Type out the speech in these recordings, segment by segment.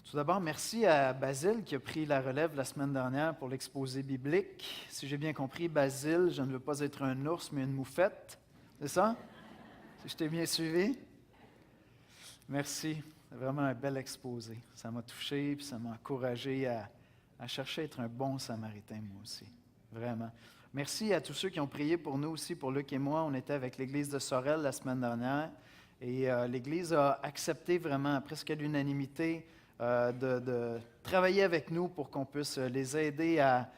Tout d'abord, merci à Basile qui a pris la relève la semaine dernière pour l'exposé biblique. Si j'ai bien compris, Basile, je ne veux pas être un ours, mais une moufette. C'est ça? Si je t'ai bien suivi? Merci. C'est vraiment un bel exposé. Ça m'a touché et ça m'a encouragé à chercher à être un bon Samaritain, moi aussi. Vraiment. Merci à tous ceux qui ont prié pour nous aussi, pour Luc et moi. On était avec l'Église de Sorel la semaine dernière et l'Église a accepté vraiment, presque à l'unanimité, de travailler avec nous pour qu'on puisse les aider à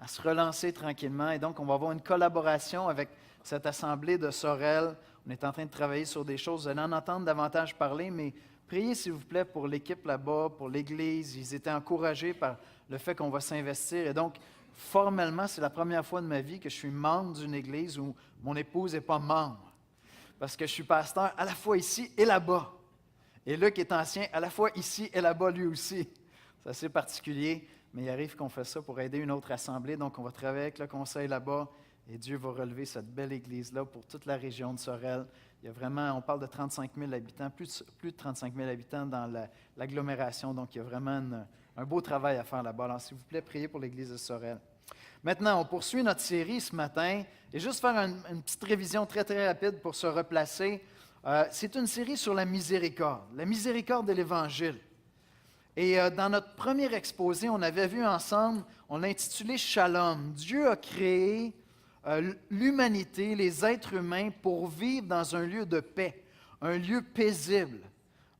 se relancer tranquillement. Et donc, on va avoir une collaboration avec cette assemblée de Sorel. On est en train de travailler sur des choses. Vous allez en entendre davantage parler, mais priez, s'il vous plaît, pour l'équipe là-bas, pour l'Église. Ils étaient encouragés par le fait qu'on va s'investir. Et donc, formellement, c'est la première fois de ma vie que je suis membre d'une Église où mon épouse n'est pas membre. Parce que je suis pasteur à la fois ici et là-bas. Et Luc est ancien à la fois ici et là-bas lui aussi. C'est assez particulier, mais il arrive qu'on fait ça pour aider une autre assemblée. Donc, on va travailler avec le conseil là-bas et Dieu va relever cette belle église-là pour toute la région de Sorel. Il y a vraiment, on parle de 35 000 habitants, plus de 35 000 habitants dans l'agglomération. Donc, il y a vraiment un beau travail à faire là-bas. Alors, s'il vous plaît, priez pour l'église de Sorel. Maintenant, on poursuit notre série ce matin et juste faire une petite révision très, très rapide pour se replacer. C'est une série sur la miséricorde de l'Évangile. Et dans notre premier exposé, on avait vu ensemble, on l'a intitulé Shalom. Dieu a créé l'humanité, les êtres humains, pour vivre dans un lieu de paix, un lieu paisible,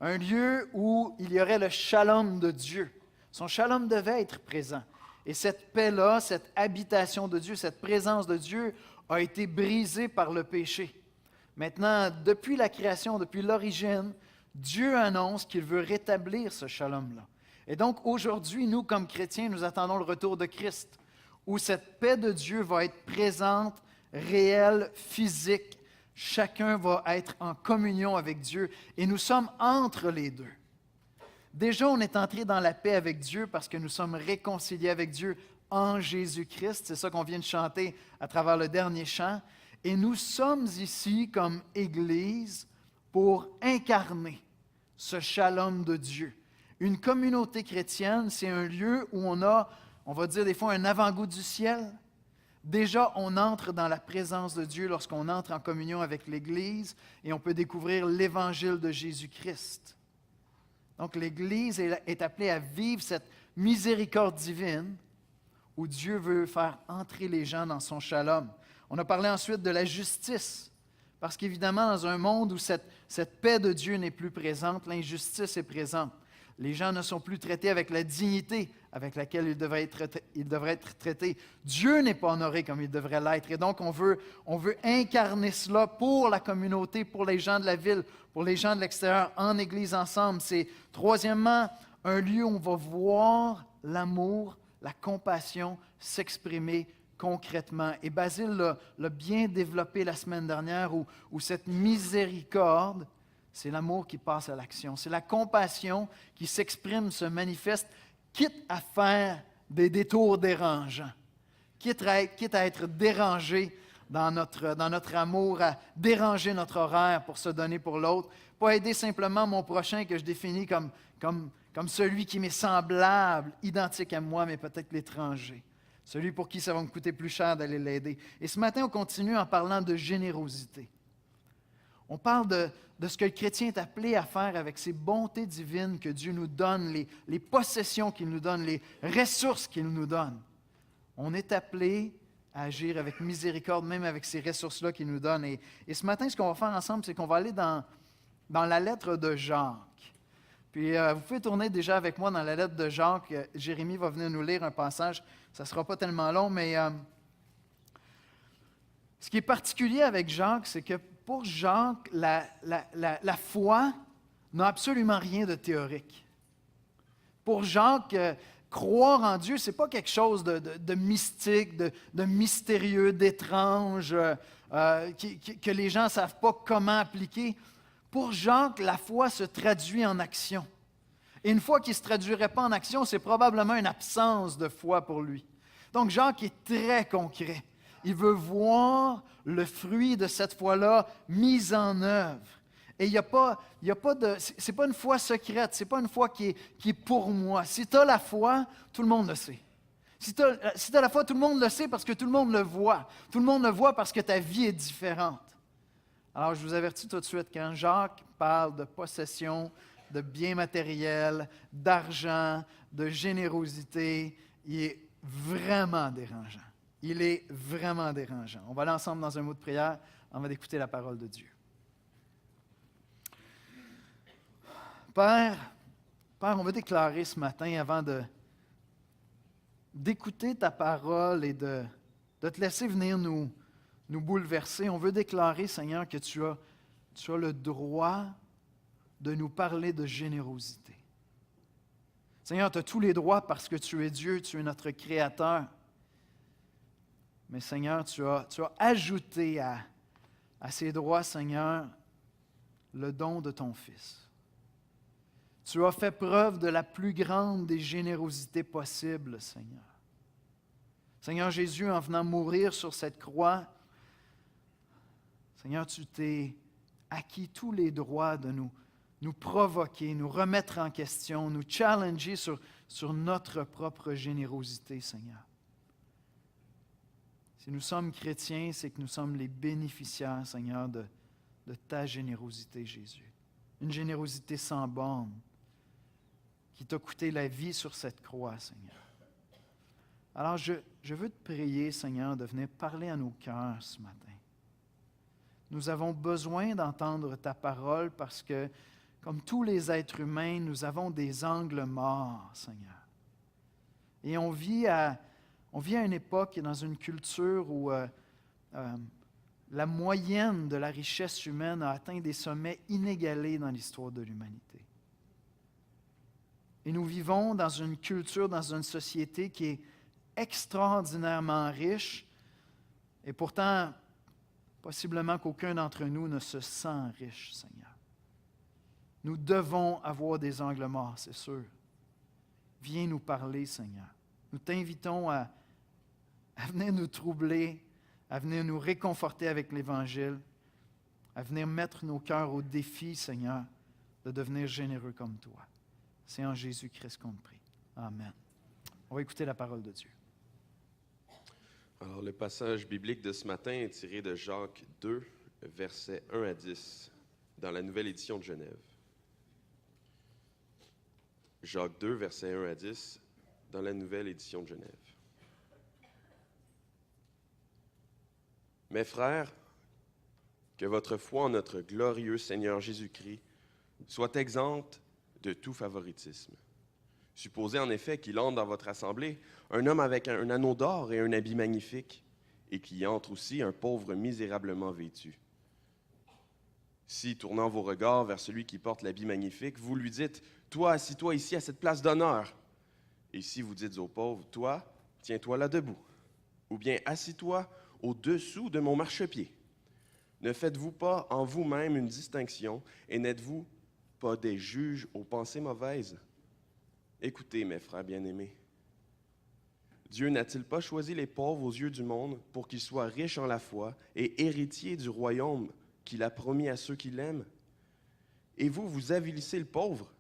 un lieu où il y aurait le shalom de Dieu. Son shalom devait être présent. Et cette paix-là, cette habitation de Dieu, cette présence de Dieu a été brisée par le péché. Maintenant, depuis la création, depuis l'origine, Dieu annonce qu'il veut rétablir ce shalom-là. Et donc, aujourd'hui, nous, comme chrétiens, nous attendons le retour de Christ, où cette paix de Dieu va être présente, réelle, physique. Chacun va être en communion avec Dieu et nous sommes entre les deux. Déjà, on est entré dans la paix avec Dieu parce que nous sommes réconciliés avec Dieu en Jésus-Christ. C'est ça qu'on vient de chanter à travers le dernier chant. Et nous sommes ici comme Église pour incarner ce shalom de Dieu. Une communauté chrétienne, c'est un lieu où on a, on va dire des fois, un avant-goût du ciel. Déjà, on entre dans la présence de Dieu lorsqu'on entre en communion avec l'Église et on peut découvrir l'Évangile de Jésus-Christ. Donc, l'Église est appelée à vivre cette miséricorde divine où Dieu veut faire entrer les gens dans son shalom. On a parlé ensuite de la justice, parce qu'évidemment, dans un monde où cette paix de Dieu n'est plus présente, l'injustice est présente. Les gens ne sont plus traités avec la dignité avec laquelle ils devraient être traités. Dieu n'est pas honoré comme il devrait l'être. Et donc, on veut incarner cela pour la communauté, pour les gens de la ville, pour les gens de l'extérieur, en Église ensemble. C'est, troisièmement, un lieu où on va voir l'amour, la compassion s'exprimer concrètement. Et Basile l'a bien développé la semaine dernière, où cette miséricorde, c'est l'amour qui passe à l'action. C'est la compassion qui s'exprime, se manifeste, quitte à faire des détours dérangeants, quitte à être dérangé dans notre amour, à déranger notre horaire pour se donner pour l'autre, pas aider simplement mon prochain que je définis comme celui qui m'est semblable, identique à moi, mais peut-être l'étranger. Celui pour qui ça va me coûter plus cher d'aller l'aider. Et ce matin, on continue en parlant de générosité. On parle de ce que le chrétien est appelé à faire avec ces bontés divines que Dieu nous donne, les possessions qu'il nous donne, les ressources qu'il nous donne. On est appelé à agir avec miséricorde, même avec ces ressources-là qu'il nous donne. Et ce matin, ce qu'on va faire ensemble, c'est qu'on va aller dans la lettre de Jacques. Puis, vous pouvez tourner déjà avec moi dans la lettre de Jacques. Jérémie va venir nous lire un passage. Ça ne sera pas tellement long, mais ce qui est particulier avec Jacques, c'est que pour Jacques, la foi n'a absolument rien de théorique. Pour Jacques, croire en Dieu, ce n'est pas quelque chose de mystique, de mystérieux, d'étrange, que les gens ne savent pas comment appliquer. Pour Jacques, la foi se traduit en action. Et une foi qui ne se traduirait pas en action, c'est probablement une absence de foi pour lui. Donc Jacques est très concret. Il veut voir le fruit de cette foi-là mis en œuvre. Et il y a pas de, c'est pas une foi secrète, c'est pas une foi qui est pour moi. Si tu as la foi, tout le monde le sait. Si tu as la foi, tout le monde le sait parce que tout le monde le voit. Tout le monde le voit parce que ta vie est différente. Alors, je vous avertis tout de suite, quand Jacques parle de possession, de biens matériels, d'argent, de générosité, il est vraiment dérangeant. Il est vraiment dérangeant. On va aller ensemble dans un mot de prière, on va écouter la parole de Dieu. Père, on veut déclarer ce matin, avant d'écouter ta parole et de te laisser venir nous bouleverser, on veut déclarer, Seigneur, que tu as le droit de nous parler de générosité. Seigneur, tu as tous les droits parce que tu es Dieu, tu es notre Créateur. Mais Seigneur, tu as ajouté à ces droits, Seigneur, le don de ton Fils. Tu as fait preuve de la plus grande des générosités possibles, Seigneur. Seigneur Jésus, en venant mourir sur cette croix, Seigneur, tu t'es acquis tous les droits de nous provoquer, nous remettre en question, nous challenger sur notre propre générosité, Seigneur. Si nous sommes chrétiens, c'est que nous sommes les bénéficiaires, Seigneur, de ta générosité, Jésus. Une générosité sans borne qui t'a coûté la vie sur cette croix, Seigneur. Alors, je veux te prier, Seigneur, de venir parler à nos cœurs ce matin. Nous avons besoin d'entendre ta parole parce que, comme tous les êtres humains, nous avons des angles morts, Seigneur. Et on vit à une époque et dans une culture où la moyenne de la richesse humaine a atteint des sommets inégalés dans l'histoire de l'humanité. Et nous vivons dans une culture, dans une société qui est extraordinairement riche, et pourtant, possiblement qu'aucun d'entre nous ne se sent riche, Seigneur. Nous devons avoir des angles morts, c'est sûr. Viens nous parler, Seigneur. Nous t'invitons à venir nous troubler, à venir nous réconforter avec l'Évangile, à venir mettre nos cœurs au défi, Seigneur, de devenir généreux comme toi. C'est en Jésus-Christ qu'on te prie. Amen. On va écouter la parole de Dieu. Alors, le passage biblique de ce matin est tiré de Jacques 2, versets 1 à 10, dans la Nouvelle Édition de Genève. Jacques 2, versets 1 à 10, dans la Nouvelle Édition de Genève. Mes frères, que votre foi en notre glorieux Seigneur Jésus-Christ soit exempte de tout favoritisme. Supposez en effet qu'il entre dans votre assemblée un homme avec un anneau d'or et un habit magnifique, et qu'il y entre aussi un pauvre misérablement vêtu. Si, tournant vos regards vers celui qui porte l'habit magnifique, vous lui dites « Toi, assis-toi ici à cette place d'honneur », et si vous dites au pauvre « Toi, tiens-toi là debout », ou bien « Assis-toi au-dessous de mon marchepied », ne faites-vous pas en vous-même une distinction, et n'êtes-vous pas des juges aux pensées mauvaises? Écoutez, mes frères bien-aimés, Dieu n'a-t-il pas choisi les pauvres aux yeux du monde pour qu'ils soient riches en la foi et héritiers du royaume qu'il a promis à ceux qui l'aiment? Et vous, vous avilissez le pauvre?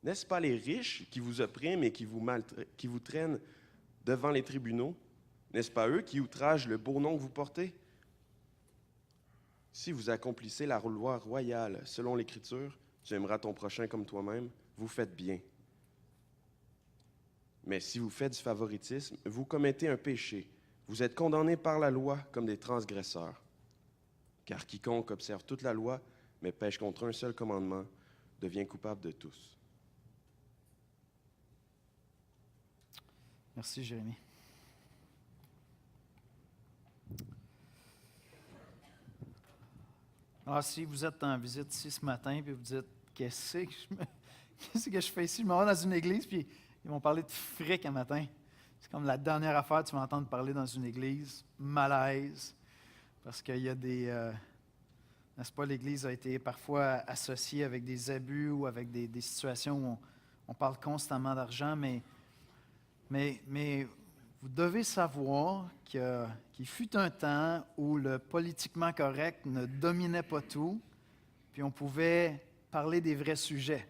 N'est-ce pas les riches qui vous oppriment et qui vous traînent devant les tribunaux? N'est-ce pas eux qui outragent le beau nom que vous portez? Si vous accomplissez la loi royale selon l'Écriture, tu aimeras ton prochain comme toi-même, vous faites bien. Mais si vous faites du favoritisme, vous commettez un péché. Vous êtes condamnés par la loi comme des transgresseurs. Car quiconque observe toute la loi, mais pêche contre un seul commandement, devient coupable de tous. Merci, Jérémie. Alors, si vous êtes en visite ici ce matin, et vous dites, qu'est-ce que je fais ici? Je m'en vais dans une église, puis ils m'ont parlé de fric un matin. C'est comme la dernière affaire que tu vas entendre parler dans une église. Malaise. Parce qu'il y a des... n'est-ce pas, l'Église a été parfois associée avec des abus ou avec des situations où on parle constamment d'argent, mais vous devez savoir qu'il fut un temps où le politiquement correct ne dominait pas tout, puis on pouvait parler des vrais sujets.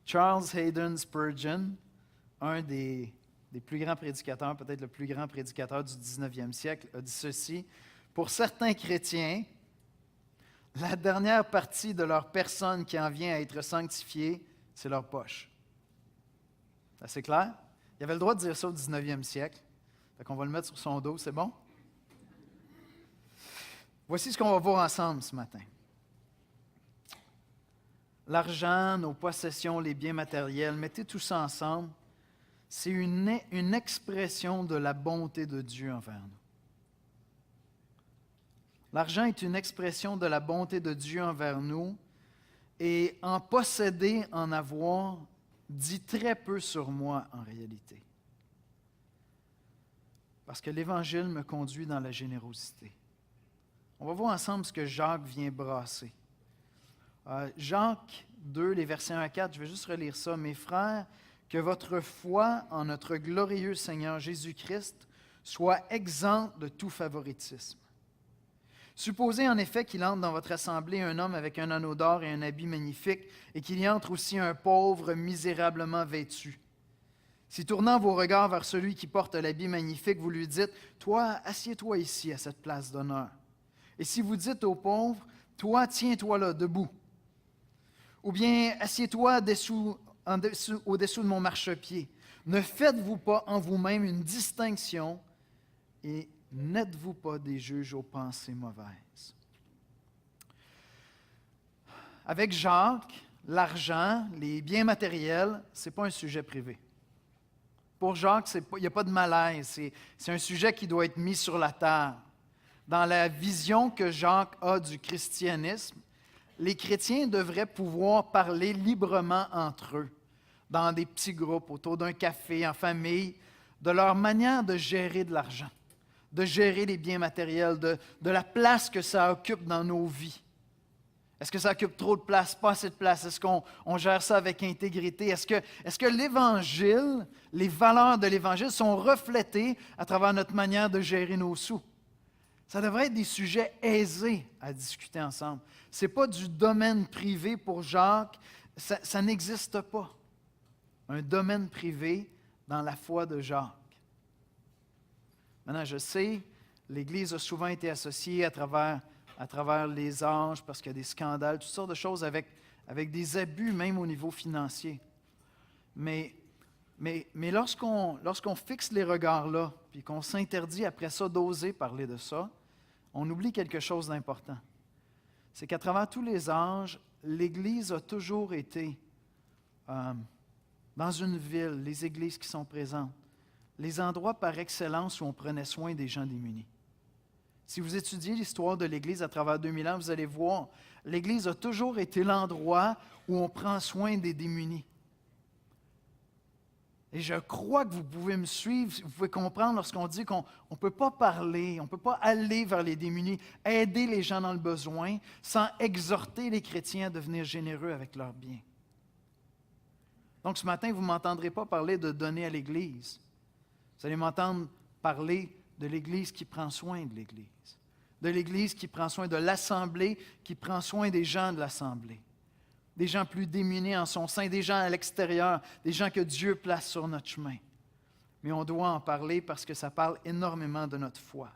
Charles Haddon Spurgeon, un des plus grands prédicateurs, peut-être le plus grand prédicateur du 19e siècle, a dit ceci: « Pour certains chrétiens, la dernière partie de leur personne qui en vient à être sanctifiée, c'est leur poche. » C'est assez clair? Il avait le droit de dire ça au 19e siècle. Fait qu'on va le mettre sur son dos, c'est bon? Voici ce qu'on va voir ensemble ce matin. L'argent, nos possessions, les biens matériels, mettez tout ça ensemble. C'est une expression de la bonté de Dieu envers nous. L'argent est une expression de la bonté de Dieu envers nous, et en posséder, en avoir, dit très peu sur moi en réalité. Parce que l'Évangile me conduit dans la générosité. On va voir ensemble ce que Jacques vient brasser. Jacques 2, les versets 1 à 4, je vais juste relire ça. « Mes frères, que votre foi en notre glorieux Seigneur Jésus-Christ soit exempte de tout favoritisme. Supposez en effet qu'il entre dans votre assemblée un homme avec un anneau d'or et un habit magnifique, et qu'il y entre aussi un pauvre misérablement vêtu. Si tournant vos regards vers celui qui porte l'habit magnifique, vous lui dites « Toi, assieds-toi ici à cette place d'honneur. » Et si vous dites au pauvre « Toi, tiens-toi là, debout. » Ou bien « Assieds-toi au-dessous de mon marchepied. » Ne faites-vous pas en vous-même une distinction et n'êtes-vous pas des juges aux pensées mauvaises? Avec Jacques, l'argent, les biens matériels, ce n'est pas un sujet privé. Pour Jacques, il n'y a pas de malaise. C'est un sujet qui doit être mis sur la table. Dans la vision que Jacques a du christianisme, les chrétiens devraient pouvoir parler librement entre eux, dans des petits groupes, autour d'un café, en famille, de leur manière de gérer de l'argent, de gérer les biens matériels, de la place que ça occupe dans nos vies. Est-ce que ça occupe trop de place, pas assez de place? Est-ce qu'on gère ça avec intégrité? Est-ce que l'Évangile, les valeurs de l'Évangile sont reflétées à travers notre manière de gérer nos sous? Ça devrait être des sujets aisés à discuter ensemble. Ce n'est pas du domaine privé pour Jacques, ça n'existe pas. Un domaine privé dans la foi de Jacques. Maintenant, je sais, l'Église a souvent été associée à travers les âges, parce qu'il y a des scandales, toutes sortes de choses avec des abus, même au niveau financier. Mais lorsqu'on fixe les regards là, puis qu'on s'interdit après ça d'oser parler de ça, on oublie quelque chose d'important. C'est qu'à travers tous les âges, l'Église a toujours été, dans une ville, les églises qui sont présentes, les endroits par excellence où on prenait soin des gens démunis. Si vous étudiez l'histoire de l'Église à travers 2000 ans, vous allez voir, l'Église a toujours été l'endroit où on prend soin des démunis. Et je crois que vous pouvez me suivre, vous pouvez comprendre lorsqu'on dit qu'on ne peut pas parler, on ne peut pas aller vers les démunis, aider les gens dans le besoin, sans exhorter les chrétiens à devenir généreux avec leurs biens. Donc ce matin, vous ne m'entendrez pas parler de donner à l'Église. Vous allez m'entendre parler de l'Église qui prend soin de l'Église, de l'Église qui prend soin de l'Assemblée, qui prend soin des gens de l'Assemblée, des gens plus démunis en son sein, des gens à l'extérieur, des gens que Dieu place sur notre chemin. Mais on doit en parler parce que ça parle énormément de notre foi.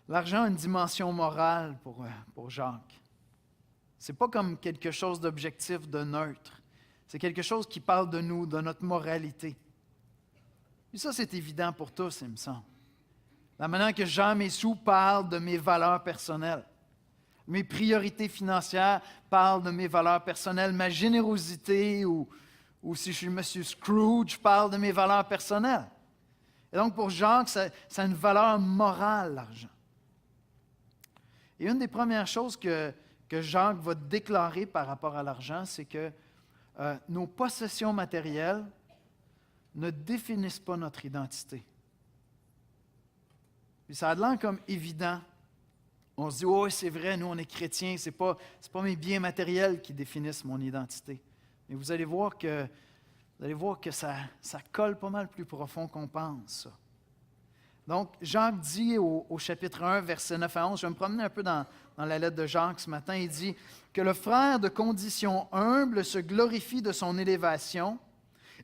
L'argent a une dimension morale pour Jacques. Ce n'est pas comme quelque chose d'objectif, de neutre. C'est quelque chose qui parle de nous, de notre moralité. Et ça, c'est évident pour tous, il me semble. La manière que Jean Messou parle de mes valeurs personnelles. Mes priorités financières parlent de mes valeurs personnelles. Ma générosité, ou si je suis M. Scrooge, parle de mes valeurs personnelles. Et donc, pour Jacques, ça a une valeur morale, l'argent. Et une des premières choses que Jacques va déclarer par rapport à l'argent, c'est que nos possessions matérielles ne définissent pas notre identité. Puis ça a l'air comme évident. On se dit, oh, c'est vrai, nous, on est chrétiens, c'est pas mes biens matériels qui définissent mon identité. Mais vous allez voir que ça colle pas mal plus profond qu'on pense, ça. Donc, Jacques dit au chapitre 1, versets 9 à 11, je vais me promener un peu dans la lettre de Jacques ce matin, il dit que le frère de condition humble se glorifie de son élévation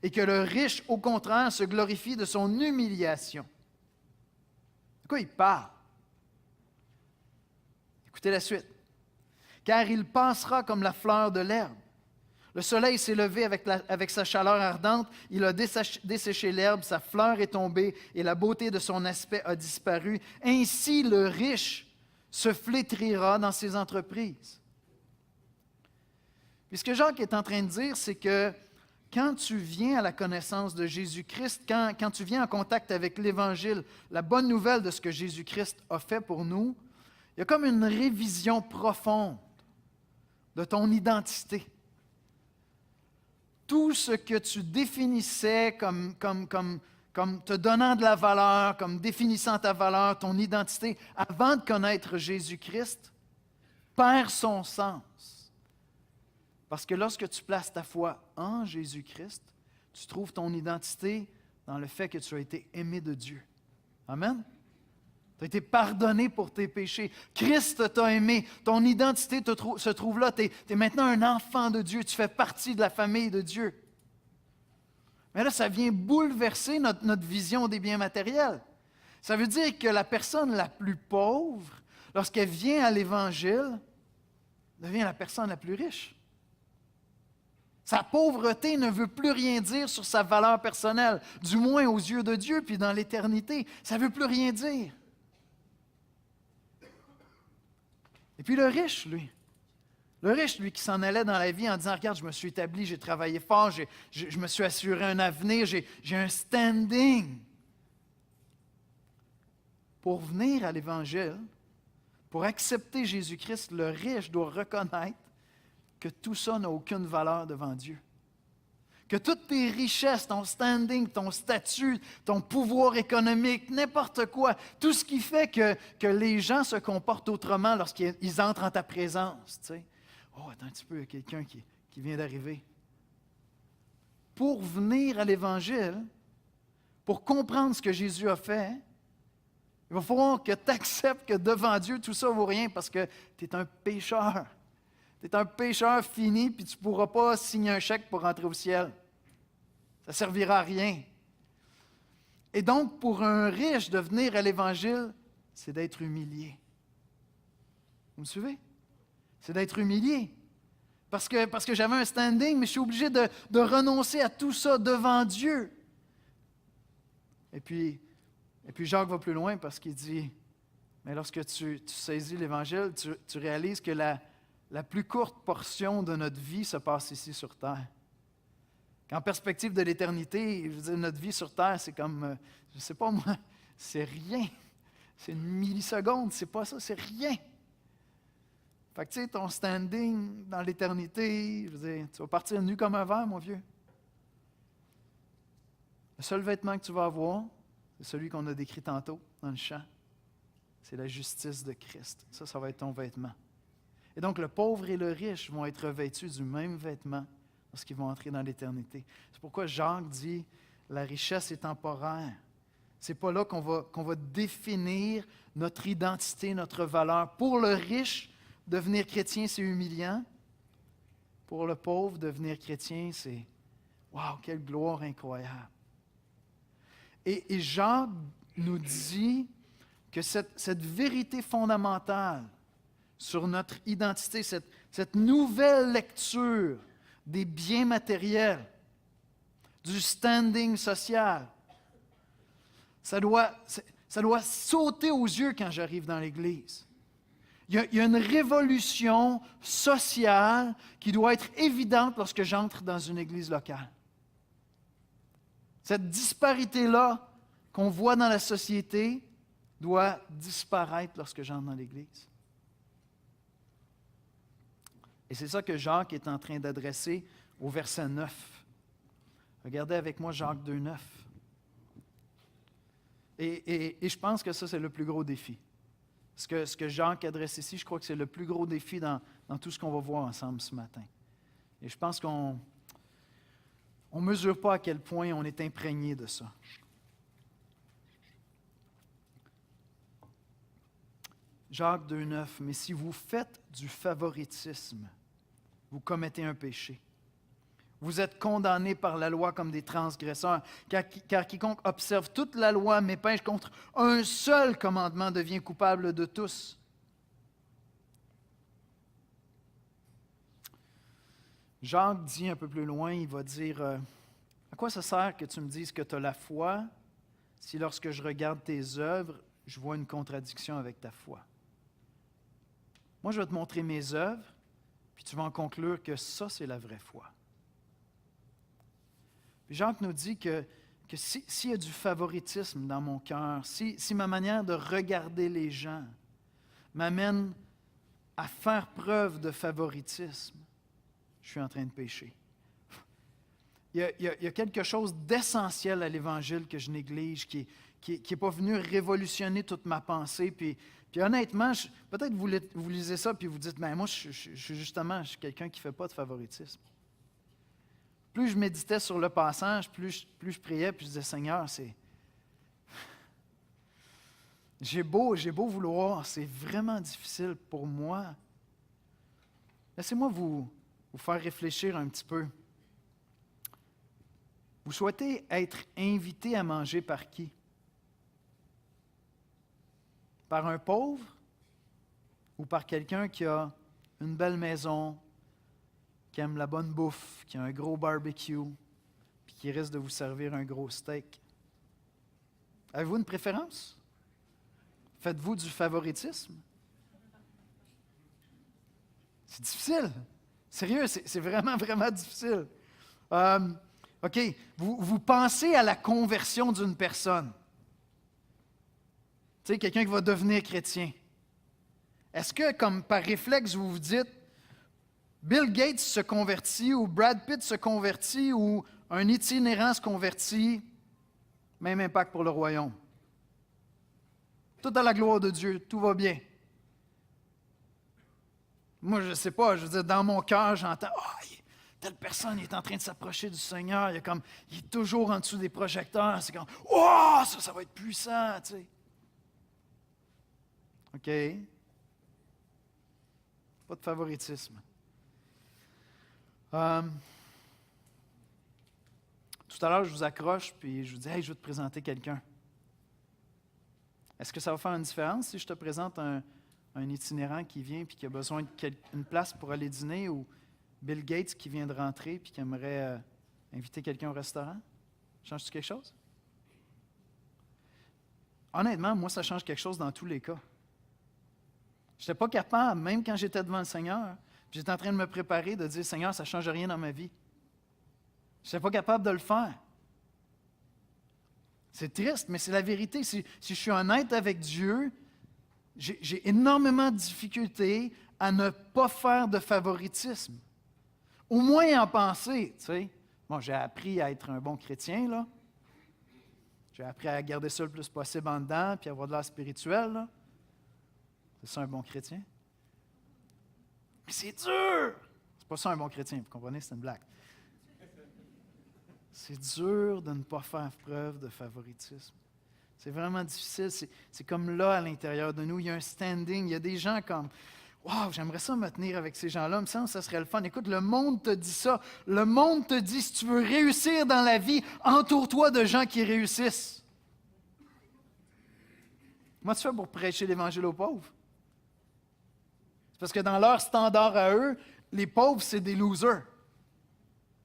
et que le riche, au contraire, se glorifie de son humiliation. De quoi il parle? Écoutez la suite. Car il passera comme la fleur de l'herbe. Le soleil s'est levé avec sa chaleur ardente, il a desséché l'herbe, sa fleur est tombée et la beauté de son aspect a disparu. Ainsi, le riche se flétrira dans ses entreprises. Puis ce que Jacques est en train de dire, c'est que quand tu viens à la connaissance de Jésus-Christ, quand tu viens en contact avec l'Évangile, la bonne nouvelle de ce que Jésus-Christ a fait pour nous, il y a comme une révision profonde de ton identité. Tout ce que tu définissais comme te donnant de la valeur, comme définissant ta valeur, ton identité, avant de connaître Jésus-Christ, perd son sens. Parce que lorsque tu places ta foi en Jésus-Christ, tu trouves ton identité dans le fait que tu as été aimé de Dieu. Amen? Tu as été pardonné pour tes péchés. Christ t'a aimé. Ton identité se trouve là. Tu es maintenant un enfant de Dieu. Tu fais partie de la famille de Dieu. Mais là, ça vient bouleverser notre vision des biens matériels. Ça veut dire que la personne la plus pauvre, lorsqu'elle vient à l'Évangile, devient la personne la plus riche. Sa pauvreté ne veut plus rien dire sur sa valeur personnelle, du moins aux yeux de Dieu, puis dans l'éternité. Ça ne veut plus rien dire. Et puis le riche, lui qui s'en allait dans la vie en disant, regarde, je me suis établi, j'ai travaillé fort, je me suis assuré un avenir, j'ai un standing. Pour venir à l'Évangile, pour accepter Jésus-Christ, le riche doit reconnaître que tout ça n'a aucune valeur devant Dieu. Que toutes tes richesses, ton standing, ton statut, ton pouvoir économique, n'importe quoi, tout ce qui fait que les gens se comportent autrement lorsqu'ils entrent en ta présence. Tu sais. Oh, attends un petit peu, il y a quelqu'un qui vient d'arriver. Pour venir à l'Évangile, pour comprendre ce que Jésus a fait, il va falloir que tu acceptes que devant Dieu, tout ça ne vaut rien parce que tu es un pécheur. Tu es un pécheur fini, puis tu ne pourras pas signer un chèque pour rentrer au ciel. Ça ne servira à rien. Et donc, pour un riche, de venir à l'Évangile, c'est d'être humilié. Vous me suivez? C'est d'être humilié. Parce que j'avais un standing, mais je suis obligé de renoncer à tout ça devant Dieu. Et puis Jacques va plus loin parce qu'il dit, mais lorsque tu saisis l'Évangile, tu réalises que la plus courte portion de notre vie se passe ici sur terre. Qu'en perspective de l'éternité, je veux dire, notre vie sur terre, c'est comme, je ne sais pas moi, c'est rien. C'est une milliseconde, c'est pas ça, c'est rien. Fait que tu sais, ton standing dans l'éternité, je veux dire, tu vas partir nu comme un verre, mon vieux. Le seul vêtement que tu vas avoir, c'est celui qu'on a décrit tantôt dans le chant. C'est la justice de Christ. Ça va être ton vêtement. Et donc, le pauvre et le riche vont être revêtus du même vêtement lorsqu'ils vont entrer dans l'éternité. C'est pourquoi Jacques dit, la richesse est temporaire. Ce n'est pas là qu'on va définir notre identité, notre valeur. Pour le riche, devenir chrétien, c'est humiliant. Pour le pauvre, devenir chrétien, c'est « Wow, quelle gloire incroyable! » Et Jacques nous dit que cette vérité fondamentale sur notre identité, cette nouvelle lecture des biens matériels, du standing social, ça doit sauter aux yeux quand j'arrive dans l'Église. Il y a une révolution sociale qui doit être évidente lorsque j'entre dans une Église locale. Cette disparité-là qu'on voit dans la société doit disparaître lorsque j'entre dans l'Église. Et c'est ça que Jacques est en train d'adresser au verset 9. Regardez avec moi Jacques 2, 9. Et je pense que ça, c'est le plus gros défi. Ce que Jacques adresse ici, je crois que c'est le plus gros défi dans tout ce qu'on va voir ensemble ce matin. Et je pense qu'on ne mesure pas à quel point on est imprégné de ça. Jacques 2,9, « Mais si vous faites du favoritisme, vous commettez un péché. Vous êtes condamnés par la loi comme des transgresseurs, car quiconque observe toute la loi mais pêche contre un seul commandement devient coupable de tous. » Jacques dit un peu plus loin, il va dire, à quoi ça sert que tu me dises que tu as la foi si lorsque je regarde tes œuvres, je vois une contradiction avec ta foi? Moi, je vais te montrer mes œuvres, puis tu vas en conclure que ça, c'est la vraie foi. Puis Jacques nous dit que s'il y a du favoritisme dans mon cœur, si ma manière de regarder les gens m'amène à faire preuve de favoritisme, je suis en train de pécher. Il y a quelque chose d'essentiel à l'Évangile que je néglige, qui n'est pas venu révolutionner toute ma pensée. Puis honnêtement, peut-être vous lisez ça puis vous dites, ben moi, je suis quelqu'un qui ne fait pas de favoritisme. Plus je méditais sur le passage, plus je priais, puis je disais, Seigneur, j'ai beau vouloir, c'est vraiment difficile pour moi. Laissez-moi vous faire réfléchir un petit peu. Vous souhaitez être invité à manger par qui? Par un pauvre ou par quelqu'un qui a une belle maison, qui aime la bonne bouffe, qui a un gros barbecue, puis qui risque de vous servir un gros steak? Avez-vous une préférence? Faites-vous du favoritisme? C'est difficile. Sérieux, c'est vraiment, vraiment difficile. OK, vous pensez à la conversion d'une personne. Tu sais, quelqu'un qui va devenir chrétien. Est-ce que, comme par réflexe, vous vous dites, Bill Gates se convertit, ou Brad Pitt se convertit, ou un itinérant se convertit, même impact pour le royaume. Tout à la gloire de Dieu, tout va bien. Moi, je ne sais pas, je veux dire, dans mon cœur, j'entends, telle personne est en train de s'approcher du Seigneur, il est toujours en dessous des projecteurs, c'est comme, ça va être puissant, tu sais. OK. Pas de favoritisme. Tout à l'heure, je vous accroche, puis je vous dis, hey, je vais te présenter quelqu'un. Est-ce que ça va faire une différence si je te présente un itinérant qui vient et qui a besoin d'une place pour aller dîner, ou Bill Gates qui vient de rentrer et qui aimerait inviter quelqu'un au restaurant? Change-tu quelque chose? Honnêtement, moi, ça change quelque chose dans tous les cas. Je n'étais pas capable, même quand j'étais devant le Seigneur, puis j'étais en train de me préparer, de dire, Seigneur, ça ne change rien dans ma vie. Je n'étais pas capable de le faire. C'est triste, mais c'est la vérité. Si je suis honnête avec Dieu, j'ai énormément de difficultés à ne pas faire de favoritisme. Au moins en penser, tu sais. Bon, j'ai appris à être un bon chrétien, là. J'ai appris à garder ça le plus possible en dedans, puis avoir de l'air spirituel, là. C'est ça un bon chrétien? Mais c'est dur! C'est pas ça un bon chrétien, vous comprenez? C'est une blague. C'est dur de ne pas faire preuve de favoritisme. C'est vraiment difficile. C'est comme là, à l'intérieur de nous, il y a un standing. Il y a des gens comme, wow, j'aimerais ça me tenir avec ces gens-là. Il me semble que ça serait le fun. Écoute, le monde te dit ça. Le monde te dit, si tu veux réussir dans la vie, entoure-toi de gens qui réussissent. Comment tu fais pour prêcher l'Évangile aux pauvres? C'est parce que dans leur standard à eux, les pauvres, c'est des losers.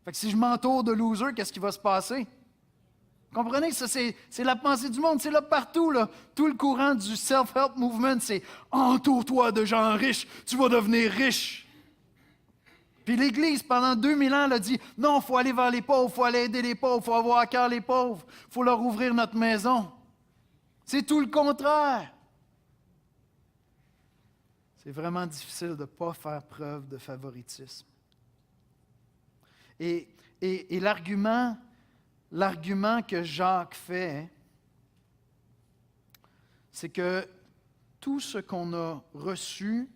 Fait que si je m'entoure de losers, qu'est-ce qui va se passer? Vous comprenez? Ça, c'est la pensée du monde. C'est là partout. Là. Tout le courant du self-help movement, c'est « entoure-toi de gens riches, tu vas devenir riche ». Puis l'Église, pendant 2000 ans, elle a dit « non, il faut aller vers les pauvres, il faut aller aider les pauvres, il faut avoir à cœur les pauvres, il faut leur ouvrir notre maison ». C'est tout le contraire. C'est vraiment difficile de ne pas faire preuve de favoritisme. Et l'argument que Jacques fait, c'est que tout ce qu'on a reçu,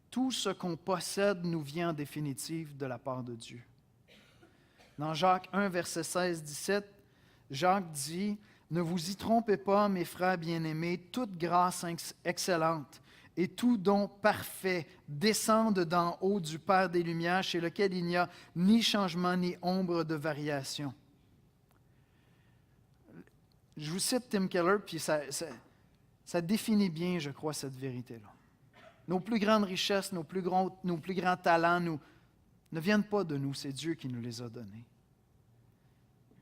tout ce qu'on possède nous vient en définitive de la part de Dieu. Dans Jacques 1, verset 16-17, Jacques dit « Ne vous y trompez pas, mes frères bien-aimés, toute grâce excellente et tout don parfait descendent d'en haut du Père des Lumières, chez lequel il n'y a ni changement ni ombre de variation. » Je vous cite Tim Keller, puis ça définit bien, je crois, cette vérité-là. Nos plus grandes richesses, nos plus grands talents ne viennent pas de nous, c'est Dieu qui nous les a donnés.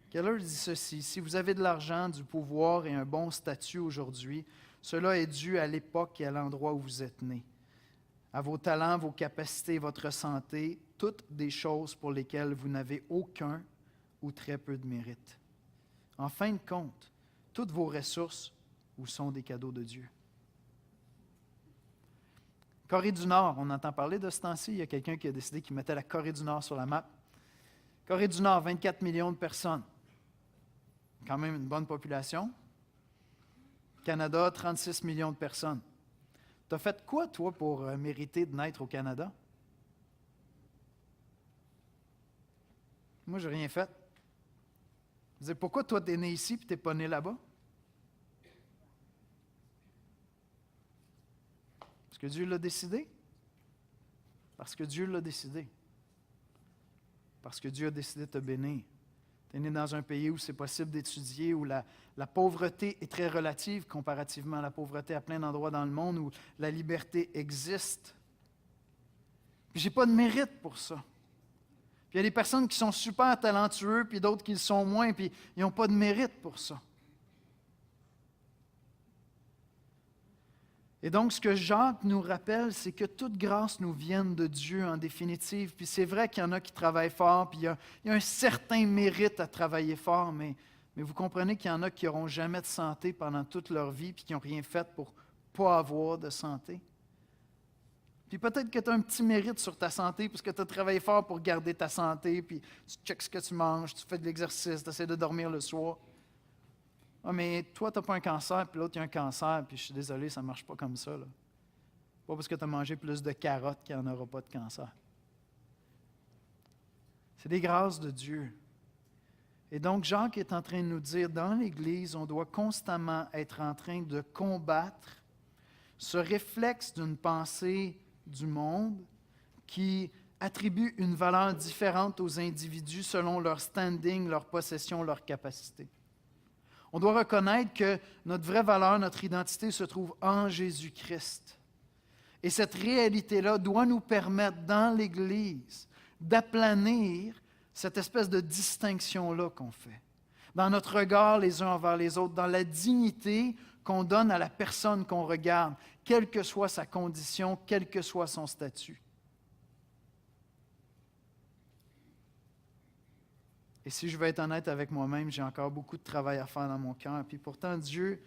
Keller dit ceci: « Si vous avez de l'argent, du pouvoir et un bon statut aujourd'hui, cela est dû à l'époque et à l'endroit où vous êtes né, à vos talents, vos capacités, votre santé, toutes des choses pour lesquelles vous n'avez aucun ou très peu de mérite. En fin de compte, toutes vos ressources vous sont des cadeaux de Dieu. » Corée du Nord, on entend parler de ce temps-ci. Il y a quelqu'un qui a décidé qu'il mettait la Corée du Nord sur la map. Corée du Nord, 24 millions de personnes. Quand même une bonne population. Canada, 36 millions de personnes. Tu as fait quoi, toi, pour mériter de naître au Canada? Moi, je n'ai rien fait. Je disais, pourquoi toi, tu es né ici et tu n'es pas né là-bas? Parce que Dieu l'a décidé. Parce que Dieu l'a décidé. Parce que Dieu a décidé de te bénir. Tu es né dans un pays où c'est possible d'étudier, où la pauvreté est très relative comparativement à la pauvreté à plein d'endroits dans le monde, où la liberté existe. Puis je n'ai pas de mérite pour ça. Puis il y a des personnes qui sont super talentueux, puis d'autres qui le sont moins, puis ils n'ont pas de mérite pour ça. Et donc, ce que Jacques nous rappelle, c'est que toute grâce nous vient de Dieu en définitive. Puis c'est vrai qu'il y en a qui travaillent fort, puis il y a un certain mérite à travailler fort, mais vous comprenez qu'il y en a qui n'auront jamais de santé pendant toute leur vie, puis qui n'ont rien fait pour ne pas avoir de santé. Puis peut-être que tu as un petit mérite sur ta santé, parce que tu as travaillé fort pour garder ta santé, puis tu checkes ce que tu manges, tu fais de l'exercice, tu essaies de dormir le soir. Ah, mais toi, tu n'as pas un cancer, puis l'autre, il a un cancer, puis je suis désolé, ça ne marche pas comme ça, là. Pas parce que tu as mangé plus de carottes qu'il n'y en aura pas de cancer. C'est des grâces de Dieu. Et donc, Jacques est en train de nous dire, dans l'Église, on doit constamment être en train de combattre ce réflexe d'une pensée du monde qui attribue une valeur différente aux individus selon leur standing, leur possession, leur capacité. On doit reconnaître que notre vraie valeur, notre identité se trouve en Jésus-Christ. Et cette réalité-là doit nous permettre, dans l'Église, d'aplanir cette espèce de distinction-là qu'on fait. Dans notre regard les uns envers les autres, dans la dignité qu'on donne à la personne qu'on regarde, quelle que soit sa condition, quel que soit son statut. Et si je veux être honnête avec moi-même, j'ai encore beaucoup de travail à faire dans mon cœur. Puis pourtant, Dieu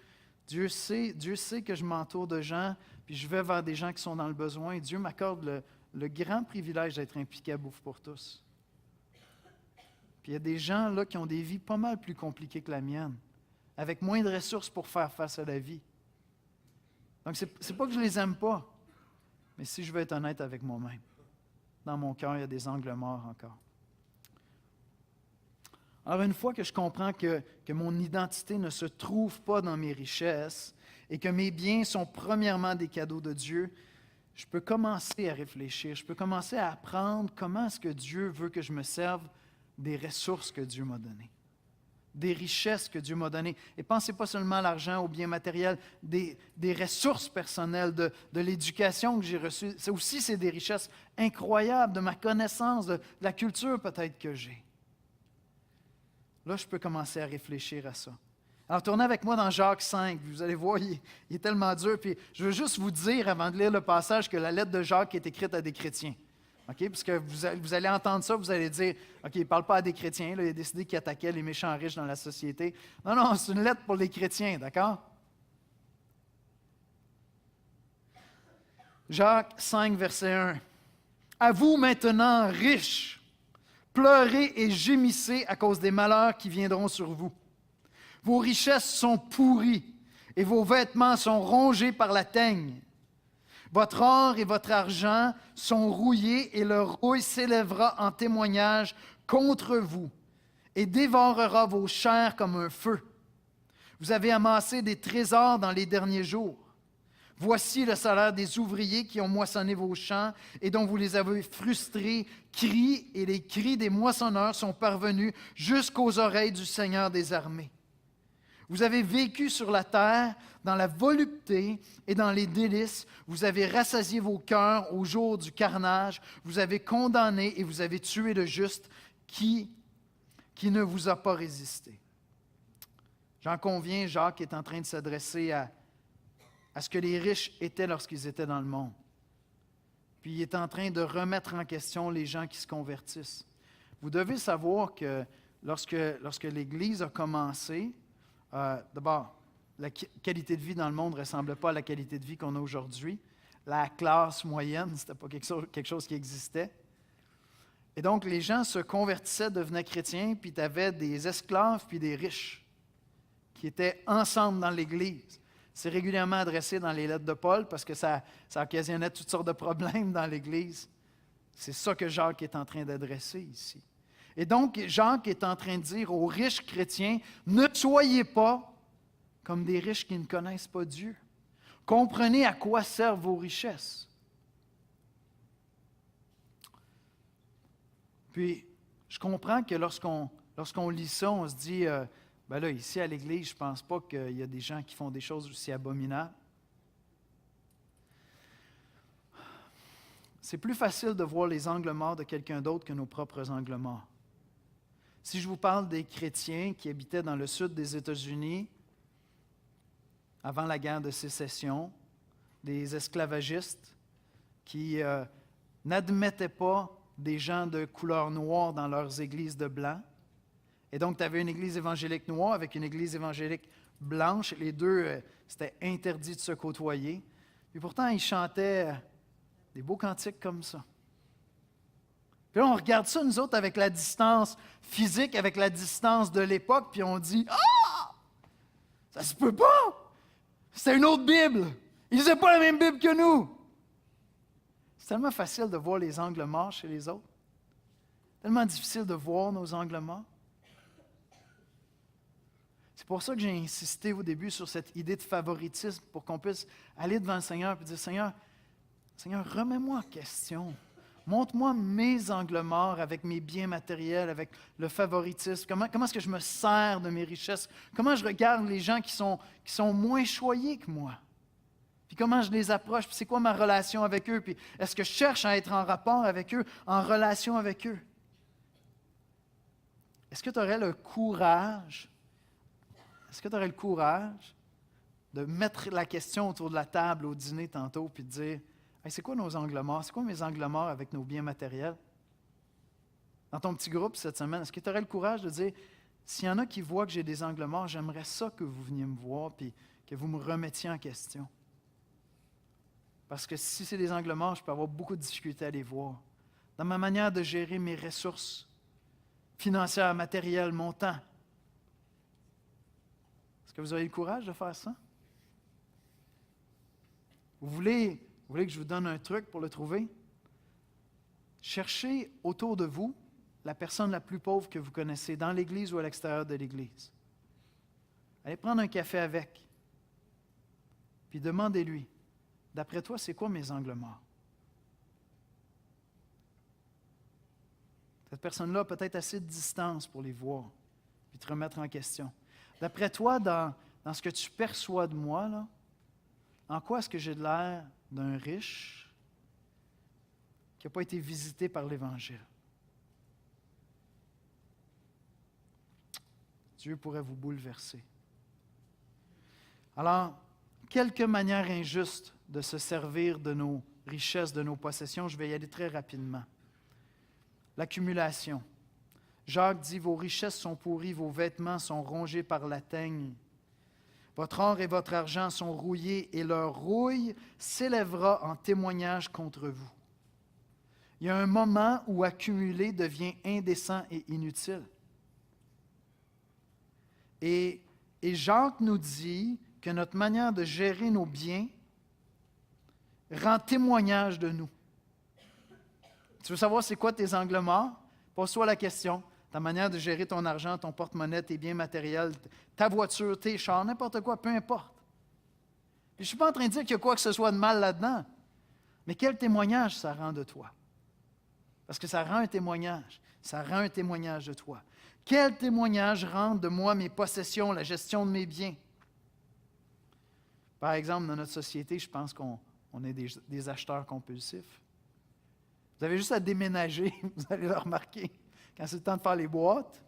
sait que je m'entoure de gens, puis je vais vers des gens qui sont dans le besoin. Et Dieu m'accorde le grand privilège d'être impliqué à Bouffe pour tous. Puis il y a des gens là qui ont des vies pas mal plus compliquées que la mienne, avec moins de ressources pour faire face à la vie. Donc, c'est pas que je les aime pas, mais si je veux être honnête avec moi-même, dans mon cœur, il y a des angles morts encore. Alors, une fois que je comprends que mon identité ne se trouve pas dans mes richesses et que mes biens sont premièrement des cadeaux de Dieu, je peux commencer à réfléchir, je peux commencer à apprendre comment est-ce que Dieu veut que je me serve des ressources que Dieu m'a données, des richesses que Dieu m'a données. Et pensez pas seulement à l'argent, aux biens matériels, des ressources personnelles, de l'éducation que j'ai reçue. C'est des richesses incroyables, de ma connaissance, de la culture peut-être que j'ai. Là, je peux commencer à réfléchir à ça. Alors, tournez avec moi dans Jacques 5. Vous allez voir, il est tellement dur. Puis, je veux juste vous dire, avant de lire le passage, que la lettre de Jacques est écrite à des chrétiens. OK? Parce que vous allez entendre ça, vous allez dire, OK, il ne parle pas à des chrétiens. Là, il a décidé qu'il attaquait les méchants riches dans la société. Non, c'est une lettre pour les chrétiens, d'accord? Jacques 5, verset 1. « À vous maintenant, riches, pleurez et gémissez à cause des malheurs qui viendront sur vous. Vos richesses sont pourries et vos vêtements sont rongés par la teigne. Votre or et votre argent sont rouillés et leur rouille s'élèvera en témoignage contre vous et dévorera vos chairs comme un feu. Vous avez amassé des trésors dans les derniers jours. Voici le salaire des ouvriers qui ont moissonné vos champs et dont vous les avez frustrés. Crient et les cris des moissonneurs sont parvenus jusqu'aux oreilles du Seigneur des armées. Vous avez vécu sur la terre dans la volupté et dans les délices. Vous avez rassasié vos cœurs au jour du carnage. Vous avez condamné et vous avez tué le juste qui ne vous a pas résisté. J'en conviens, Jacques est en train de s'adresser à ce que les riches étaient lorsqu'ils étaient dans le monde. Puis il est en train de remettre en question les gens qui se convertissent. Vous devez savoir que lorsque l'Église a commencé, d'abord, la qualité de vie dans le monde ne ressemblait pas à la qualité de vie qu'on a aujourd'hui. La classe moyenne, ce n'était pas quelque chose qui existait. Et donc, les gens se convertissaient, devenaient chrétiens, puis tu avais des esclaves puis des riches qui étaient ensemble dans l'Église. C'est régulièrement adressé dans les lettres de Paul parce que ça occasionnait toutes sortes de problèmes dans l'Église. C'est ça que Jacques est en train d'adresser ici. Et donc, Jacques est en train de dire aux riches chrétiens, ne soyez pas comme des riches qui ne connaissent pas Dieu. Comprenez à quoi servent vos richesses. Puis, je comprends que lorsqu'on lit ça, on se dit, ben là, ici à l'Église, je ne pense pas qu'il y a des gens qui font des choses aussi abominables. C'est plus facile de voir les angles morts de quelqu'un d'autre que nos propres angles morts. Si je vous parle des chrétiens qui habitaient dans le sud des États-Unis avant la guerre de sécession, des esclavagistes qui n'admettaient pas des gens de couleur noire dans leurs églises de blanc, et donc tu avais une église évangélique noire avec une église évangélique blanche, les deux, c'était interdit de se côtoyer, et pourtant ils chantaient des beaux cantiques comme ça. Puis là, on regarde ça, nous autres, avec la distance physique, avec la distance de l'époque, puis on dit « Ah! Ça se peut pas! C'est une autre Bible! Ils n'ont pas la même Bible que nous! » C'est tellement facile de voir les angles morts chez les autres. Tellement difficile de voir nos angles morts. C'est pour ça que j'ai insisté au début sur cette idée de favoritisme, pour qu'on puisse aller devant le Seigneur et dire « Seigneur, remets-moi en question. » Montre-moi mes angles morts avec mes biens matériels, avec le favoritisme. Comment est-ce que je me sers de mes richesses? Comment je regarde les gens qui sont moins choyés que moi? Puis comment je les approche? Puis c'est quoi ma relation avec eux? Puis est-ce que je cherche à être en rapport avec eux, en relation avec eux? Est-ce que tu aurais le courage de mettre la question autour de la table au dîner tantôt puis de dire hey, c'est quoi nos angles morts? C'est quoi mes angles morts avec nos biens matériels? Dans ton petit groupe cette semaine, est-ce que tu aurais le courage de dire s'il y en a qui voient que j'ai des angles morts, j'aimerais ça que vous veniez me voir puis que vous me remettiez en question. Parce que si c'est des angles morts, je peux avoir beaucoup de difficultés à les voir. Dans ma manière de gérer mes ressources financières, matérielles, mon temps. Est-ce que vous aurez le courage de faire ça? Vous voulez que je vous donne un truc pour le trouver? Cherchez autour de vous la personne la plus pauvre que vous connaissez, dans l'Église ou à l'extérieur de l'Église. Allez prendre un café avec, puis demandez-lui, d'après toi, c'est quoi mes angles morts? Cette personne-là a peut-être assez de distance pour les voir, puis te remettre en question. D'après toi, dans ce que tu perçois de moi, là, en quoi est-ce que j'ai de l'air d'un riche qui n'a pas été visité par l'Évangile? Dieu pourrait vous bouleverser. Alors, quelques manières injustes de se servir de nos richesses, de nos possessions, je vais y aller très rapidement. L'accumulation. Jacques dit, vos richesses sont pourries, vos vêtements sont rongés par la teigne. Votre or et votre argent sont rouillés et leur rouille s'élèvera en témoignage contre vous. Il y a un moment où accumuler devient indécent et inutile. Et Jacques nous dit que notre manière de gérer nos biens rend témoignage de nous. Tu veux savoir c'est quoi tes angles morts? Pose-toi la question. Ta manière de gérer ton argent, ton porte-monnaie, tes biens matériels, ta voiture, tes chars, n'importe quoi, peu importe. Je ne suis pas en train de dire qu'il y a quoi que ce soit de mal là-dedans. Mais quel témoignage ça rend de toi? Parce que ça rend un témoignage. Ça rend un témoignage de toi. Quel témoignage rend de moi mes possessions, la gestion de mes biens? Par exemple, dans notre société, je pense qu'on est des acheteurs compulsifs. Vous avez juste à déménager, vous allez le remarquer, quand c'est le temps de faire les boîtes.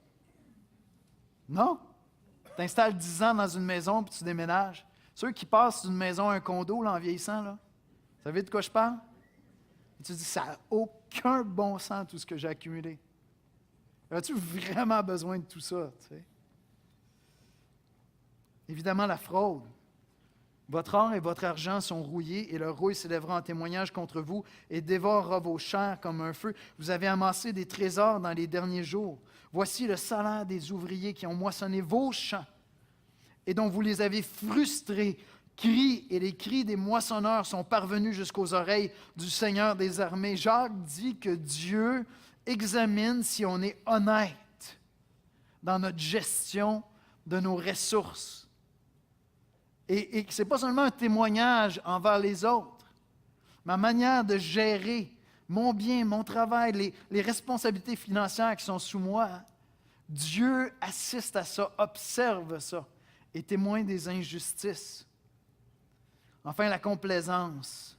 Non? Tu t'installes 10 ans dans une maison puis tu déménages. Ceux qui passent d'une maison à un condo là, en vieillissant, là, vous savez de quoi je parle? Et tu te dis, ça n'a aucun bon sens tout ce que j'ai accumulé. As-tu vraiment besoin de tout ça? Tu sais? Évidemment, la fraude. Votre or et votre argent sont rouillés, et leur rouille s'élèvera en témoignage contre vous et dévorera vos chairs comme un feu. Vous avez amassé des trésors dans les derniers jours. Voici le salaire des ouvriers qui ont moissonné vos champs et dont vous les avez frustrés. Cris et les cris des moissonneurs sont parvenus jusqu'aux oreilles du Seigneur des armées. Jacques dit que Dieu examine si on est honnête dans notre gestion de nos ressources. Et ce n'est pas seulement un témoignage envers les autres. Ma manière de gérer mon bien, mon travail, les responsabilités financières qui sont sous moi, Dieu assiste à ça, observe ça et témoigne des injustices. Enfin, la complaisance,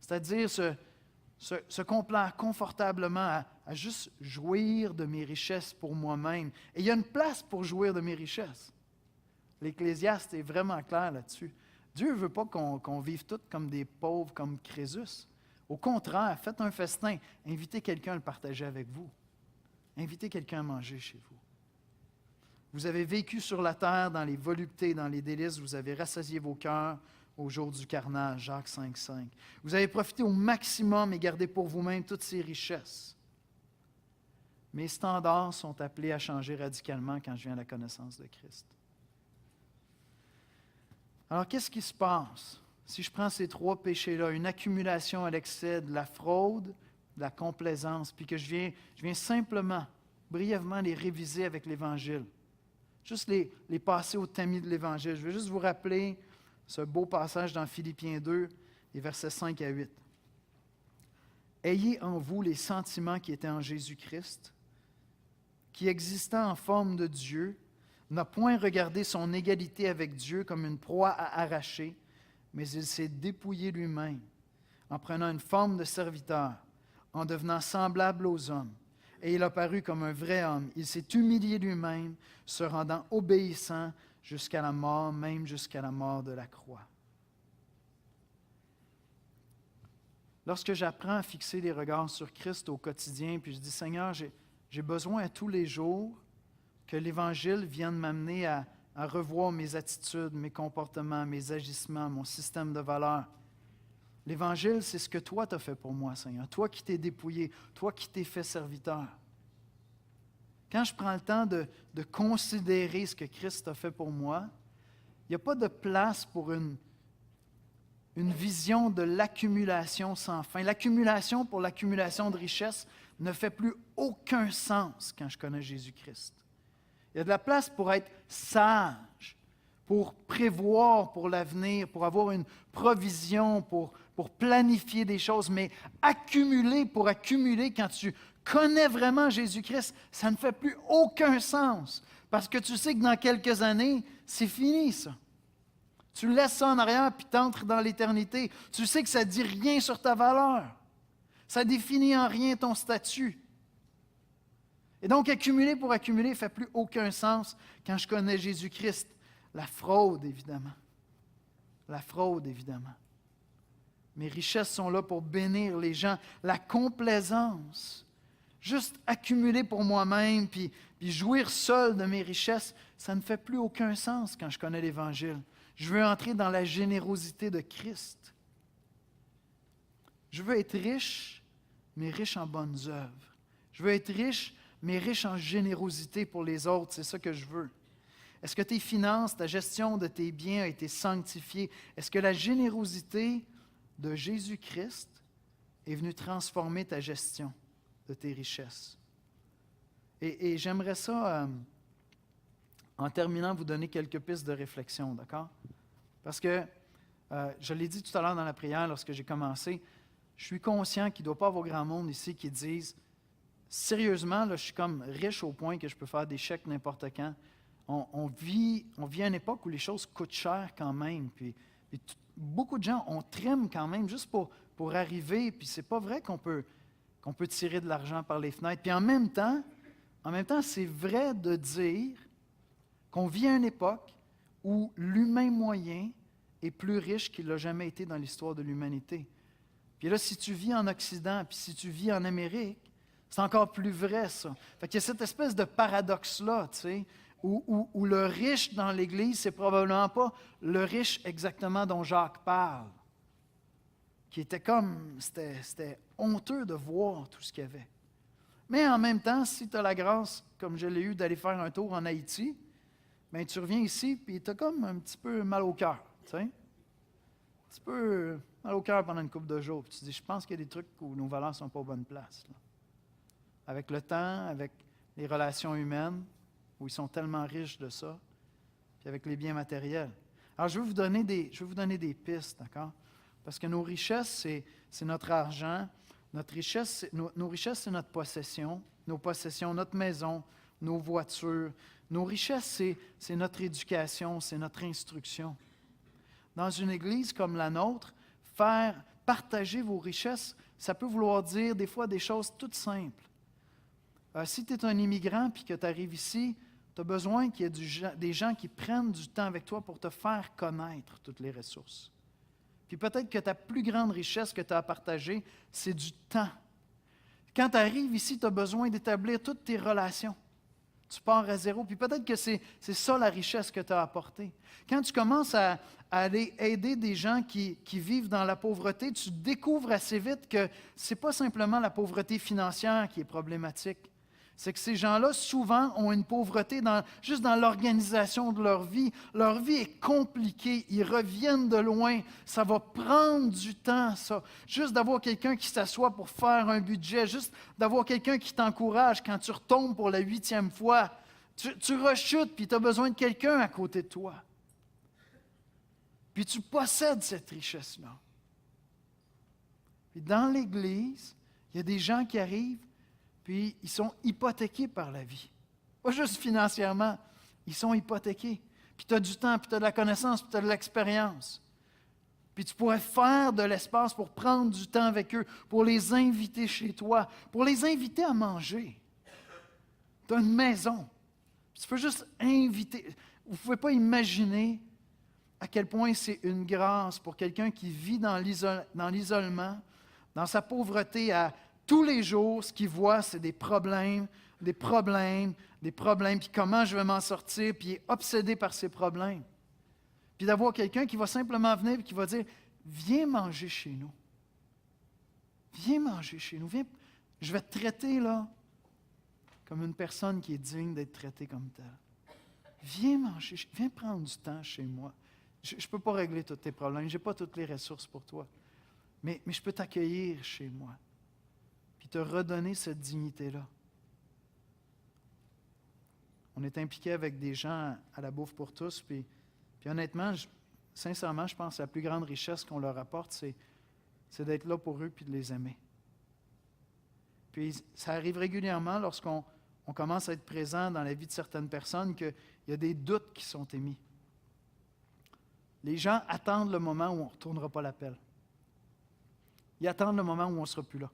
c'est-à-dire se complaire confortablement à juste jouir de mes richesses pour moi-même. Et il y a une place pour jouir de mes richesses. L'Ecclésiaste est vraiment clair là-dessus. Dieu ne veut pas qu'on vive tous comme des pauvres, comme Crésus. Au contraire, faites un festin. Invitez quelqu'un à le partager avec vous. Invitez quelqu'un à manger chez vous. Vous avez vécu sur la terre dans les voluptés, dans les délices. Vous avez rassasié vos cœurs au jour du carnage, Jacques 5,5. Vous avez profité au maximum et gardé pour vous-même toutes ces richesses. Mes standards sont appelés à changer radicalement quand je viens à la connaissance de Christ. Alors, qu'est-ce qui se passe si je prends ces trois péchés-là, une accumulation à l'excès, de la fraude, de la complaisance, puis que je viens simplement, brièvement les réviser avec l'Évangile, juste les passer au tamis de l'Évangile. Je vais juste vous rappeler ce beau passage dans Philippiens 2, les versets 5 à 8. « Ayez en vous les sentiments qui étaient en Jésus-Christ, qui existant en forme de Dieu, n'a point regardé son égalité avec Dieu comme une proie à arracher, mais il s'est dépouillé lui-même, en prenant une forme de serviteur, en devenant semblable aux hommes. Et il a paru comme un vrai homme. Il s'est humilié lui-même, se rendant obéissant jusqu'à la mort, même jusqu'à la mort de la croix. » Lorsque j'apprends à fixer les regards sur Christ au quotidien, puis je dis, Seigneur, j'ai besoin à tous les jours que l'Évangile vienne m'amener à revoir mes attitudes, mes comportements, mes agissements, mon système de valeurs. L'Évangile, c'est ce que toi t'as fait pour moi, Seigneur. Toi qui t'es dépouillé, toi qui t'es fait serviteur. Quand je prends le temps de considérer ce que Christ a fait pour moi, il n'y a pas de place pour une vision de l'accumulation sans fin. L'accumulation pour l'accumulation de richesses ne fait plus aucun sens quand je connais Jésus-Christ. Il y a de la place pour être sage, pour prévoir pour l'avenir, pour avoir une provision, pour planifier des choses, mais accumuler pour accumuler, quand tu connais vraiment Jésus-Christ, ça ne fait plus aucun sens, parce que tu sais que dans quelques années, c'est fini ça. Tu laisses ça en arrière puis tu entres dans l'éternité. Tu sais que ça ne dit rien sur ta valeur. Ça ne définit en rien ton statut. Et donc, accumuler pour accumuler ne fait plus aucun sens quand je connais Jésus-Christ. La fraude, évidemment. La fraude, évidemment. Mes richesses sont là pour bénir les gens. La complaisance. Juste accumuler pour moi-même puis jouir seul de mes richesses, ça ne fait plus aucun sens quand je connais l'Évangile. Je veux entrer dans la générosité de Christ. Je veux être riche, mais riche en bonnes œuvres. Je veux être riche, mais riche en générosité pour les autres. C'est ça que je veux. Est-ce que tes finances, ta gestion de tes biens a été sanctifiée? Est-ce que la générosité de Jésus-Christ est venue transformer ta gestion de tes richesses? Et j'aimerais ça, en terminant, vous donner quelques pistes de réflexion, d'accord? Parce que Je l'ai dit tout à l'heure dans la prière lorsque j'ai commencé, je suis conscient qu'il ne doit pas y avoir grand monde ici qui disent sérieusement, là, je suis comme riche au point que je peux faire des chèques n'importe quand. On vit à une époque où les choses coûtent cher quand même. Puis beaucoup de gens, on trime quand même juste pour arriver. Puis c'est pas vrai qu'on peut tirer de l'argent par les fenêtres. Puis en même temps, c'est vrai de dire qu'on vit à une époque où l'humain moyen est plus riche qu'il n'a jamais été dans l'histoire de l'humanité. Puis là, si tu vis en Occident, puis si tu vis en Amérique, c'est encore plus vrai, ça. Fait qu'il y a cette espèce de paradoxe-là, tu sais, où le riche dans l'Église, c'est probablement pas le riche exactement dont Jacques parle, qui était comme, c'était honteux de voir tout ce qu'il y avait. Mais en même temps, si tu as la grâce, comme je l'ai eu, d'aller faire un tour en Haïti, bien, tu reviens ici, puis tu as comme un petit peu mal au cœur, tu sais. Un petit peu mal au cœur pendant une couple de jours. Puis tu te dis, je pense qu'il y a des trucs où nos valeurs ne sont pas aux bonnes places. Là. Avec le temps, avec les relations humaines, où ils sont tellement riches de ça, puis avec les biens matériels. Alors, je vais vous donner des pistes, d'accord? Parce que nos richesses, c'est notre argent. Nos richesses, c'est notre possession. Nos possessions, notre maison, nos voitures. Nos richesses, c'est notre éducation, c'est notre instruction. Dans une église comme la nôtre, partager vos richesses, ça peut vouloir dire des fois des choses toutes simples. Si tu es un immigrant et que tu arrives ici, tu as besoin qu'il y ait des gens qui prennent du temps avec toi pour te faire connaître toutes les ressources. Puis peut-être que ta plus grande richesse que tu as à partager, c'est du temps. Quand tu arrives ici, tu as besoin d'établir toutes tes relations. Tu pars à zéro. Puis peut-être que c'est ça la richesse que tu as apportée. Quand tu commences à aller aider des gens qui vivent dans la pauvreté, tu découvres assez vite que ce n'est pas simplement la pauvreté financière qui est problématique. C'est que ces gens-là, souvent, ont une pauvreté juste dans l'organisation de leur vie. Leur vie est compliquée. Ils reviennent de loin. Ça va prendre du temps, ça. Juste d'avoir quelqu'un qui s'assoit pour faire un budget, juste d'avoir quelqu'un qui t'encourage quand tu retombes pour la 8e fois. Tu rechutes, puis tu as besoin de quelqu'un à côté de toi. Puis tu possèdes cette richesse-là. Puis dans l'Église, il y a des gens qui arrivent, puis ils sont hypothéqués par la vie. Pas juste financièrement, ils sont hypothéqués. Puis tu as du temps, puis tu as de la connaissance, puis tu as de l'expérience. Puis tu pourrais faire de l'espace pour prendre du temps avec eux, pour les inviter chez toi, pour les inviter à manger. Tu as une maison. Puis tu peux juste inviter. Vous ne pouvez pas imaginer à quel point c'est une grâce pour quelqu'un qui vit dans l'isolement, dans sa pauvreté à tous les jours, ce qu'il voit, c'est des problèmes, puis comment je vais m'en sortir, puis il est obsédé par ces problèmes. Puis d'avoir quelqu'un qui va simplement venir et qui va dire, viens manger chez nous. Viens manger chez nous. Viens, je vais te traiter là comme une personne qui est digne d'être traitée comme telle. Viens manger, viens prendre du temps chez moi. Je ne peux pas régler tous tes problèmes, je n'ai pas toutes les ressources pour toi, mais je peux t'accueillir chez moi. Puis te redonner cette dignité-là. On est impliqué avec des gens à la Bouffe pour tous, puis honnêtement, sincèrement, je pense que la plus grande richesse qu'on leur apporte, c'est d'être là pour eux puis de les aimer. Puis ça arrive régulièrement lorsqu'on commence à être présent dans la vie de certaines personnes qu'il y a des doutes qui sont émis. Les gens attendent le moment où on ne retournera pas l'appel. Ils attendent le moment où on ne sera plus là.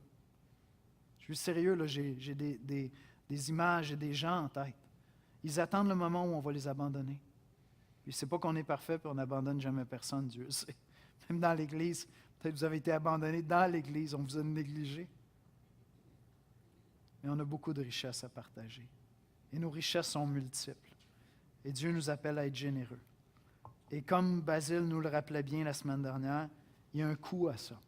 Je suis sérieux, là, j'ai des images et des gens en tête. Ils attendent le moment où on va les abandonner. Puis c'est pas qu'on est parfait et on n'abandonne jamais personne, Dieu sait. Même dans l'Église, peut-être que vous avez été abandonné dans l'Église, on vous a négligé. Mais on a beaucoup de richesses à partager. Et nos richesses sont multiples. Et Dieu nous appelle à être généreux. Et comme Basile nous le rappelait bien la semaine dernière, il y a un coût à ça.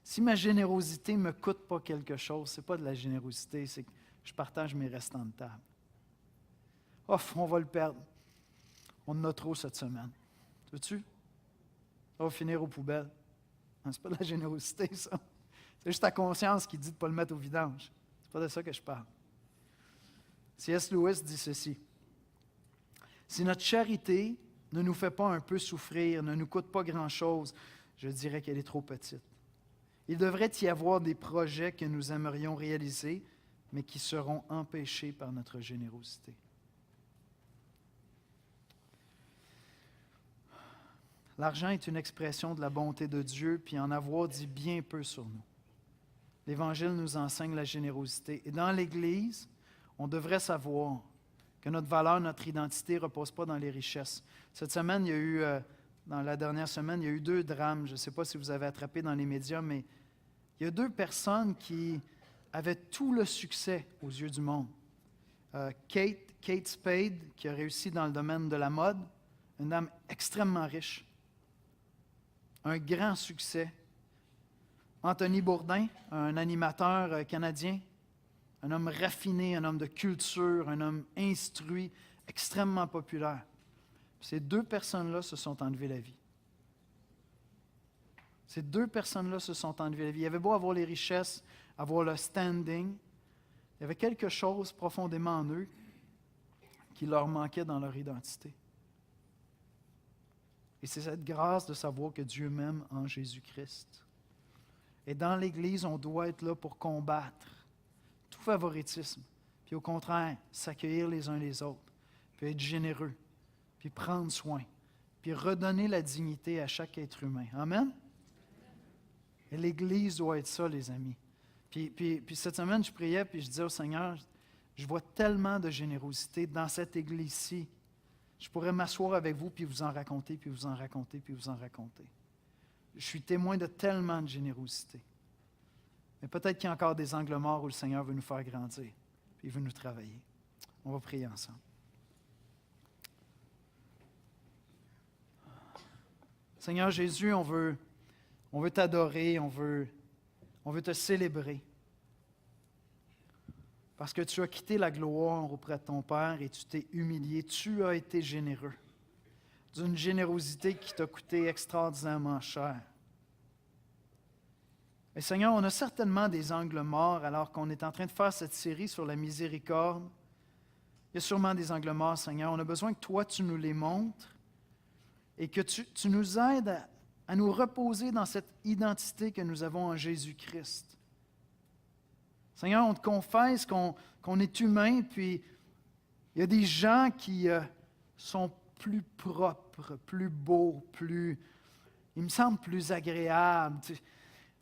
Si ma générosité ne me coûte pas quelque chose, ce n'est pas de la générosité, c'est que je partage mes restants de table. Ouf, on va le perdre. On en a trop cette semaine. Veux-tu? Ça va finir aux poubelles. Ce n'est pas de la générosité, ça. C'est juste ta conscience qui dit de ne pas le mettre au vidange. Ce n'est pas de ça que je parle. C.S. Lewis dit ceci. Si notre charité ne nous fait pas un peu souffrir, ne nous coûte pas grand-chose, je dirais qu'elle est trop petite. Il devrait y avoir des projets que nous aimerions réaliser, mais qui seront empêchés par notre générosité. L'argent est une expression de la bonté de Dieu, puis en avoir dit bien peu sur nous. L'Évangile nous enseigne la générosité. Et dans l'Église, on devrait savoir que notre valeur, notre identité ne repose pas dans les richesses. Cette semaine, dans la dernière semaine, il y a eu 2 drames. Je ne sais pas si vous avez attrapé dans les médias, mais il y a 2 personnes qui avaient tout le succès aux yeux du monde. Kate Spade, qui a réussi dans le domaine de la mode, une dame extrêmement riche, un grand succès. Anthony Bourdain, un animateur canadien, un homme raffiné, un homme de culture, un homme instruit, extrêmement populaire. Ces 2 personnes-là se sont enlevées la vie. Ces 2 personnes-là se sont enlevées la vie. Il avait beau avoir les richesses, avoir le standing, il y avait quelque chose profondément en eux qui leur manquait dans leur identité. Et c'est cette grâce de savoir que Dieu m'aime en Jésus-Christ. Et dans l'Église, on doit être là pour combattre tout favoritisme, puis au contraire, s'accueillir les uns les autres, puis être généreux, puis prendre soin, puis redonner la dignité à chaque être humain. Amen? Et l'Église doit être ça, les amis. Puis cette semaine, je priais, puis je disais au Seigneur, je vois tellement de générosité dans cette Église-ci. Je pourrais m'asseoir avec vous, puis vous en raconter, puis vous en raconter, puis vous en raconter. Je suis témoin de tellement de générosité. Mais peut-être qu'il y a encore des angles morts où le Seigneur veut nous faire grandir, puis il veut nous travailler. On va prier ensemble. Seigneur Jésus, on veut t'adorer, on veut te célébrer. Parce que tu as quitté la gloire auprès de ton Père et tu t'es humilié. Tu as été généreux. D'une générosité qui t'a coûté extraordinairement cher. Et Seigneur, on a certainement des angles morts alors qu'on est en train de faire cette série sur la miséricorde. Il y a sûrement des angles morts, Seigneur. On a besoin que toi, tu nous les montres et que tu nous aides à nous reposer dans cette identité que nous avons en Jésus-Christ. Seigneur, on te confesse qu'on est humain, puis il y a des gens qui sont plus propres, plus beaux, il me semble, plus agréables.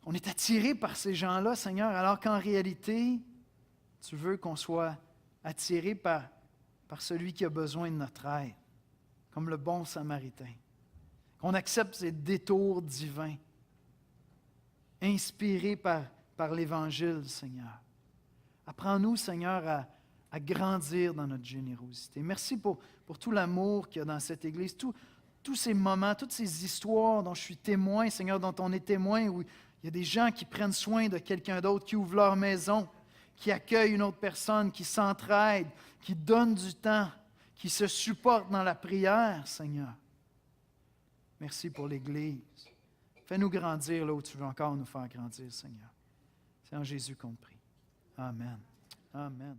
On est attiré par ces gens-là, Seigneur, alors qu'en réalité, tu veux qu'on soit attiré par celui qui a besoin de notre aide, comme le bon Samaritain. Qu'on accepte ces détours divins, inspirés par l'Évangile, Seigneur. Apprends-nous, Seigneur, à grandir dans notre générosité. Merci pour tout l'amour qu'il y a dans cette Église, tous ces moments, toutes ces histoires dont je suis témoin, Seigneur, dont on est témoin, où il y a des gens qui prennent soin de quelqu'un d'autre, qui ouvrent leur maison, qui accueillent une autre personne, qui s'entraident, qui donnent du temps, qui se supportent dans la prière, Seigneur. Merci pour l'Église. Fais-nous grandir là où tu veux encore nous faire grandir, Seigneur. C'est en Jésus qu'on prie. Amen. Amen.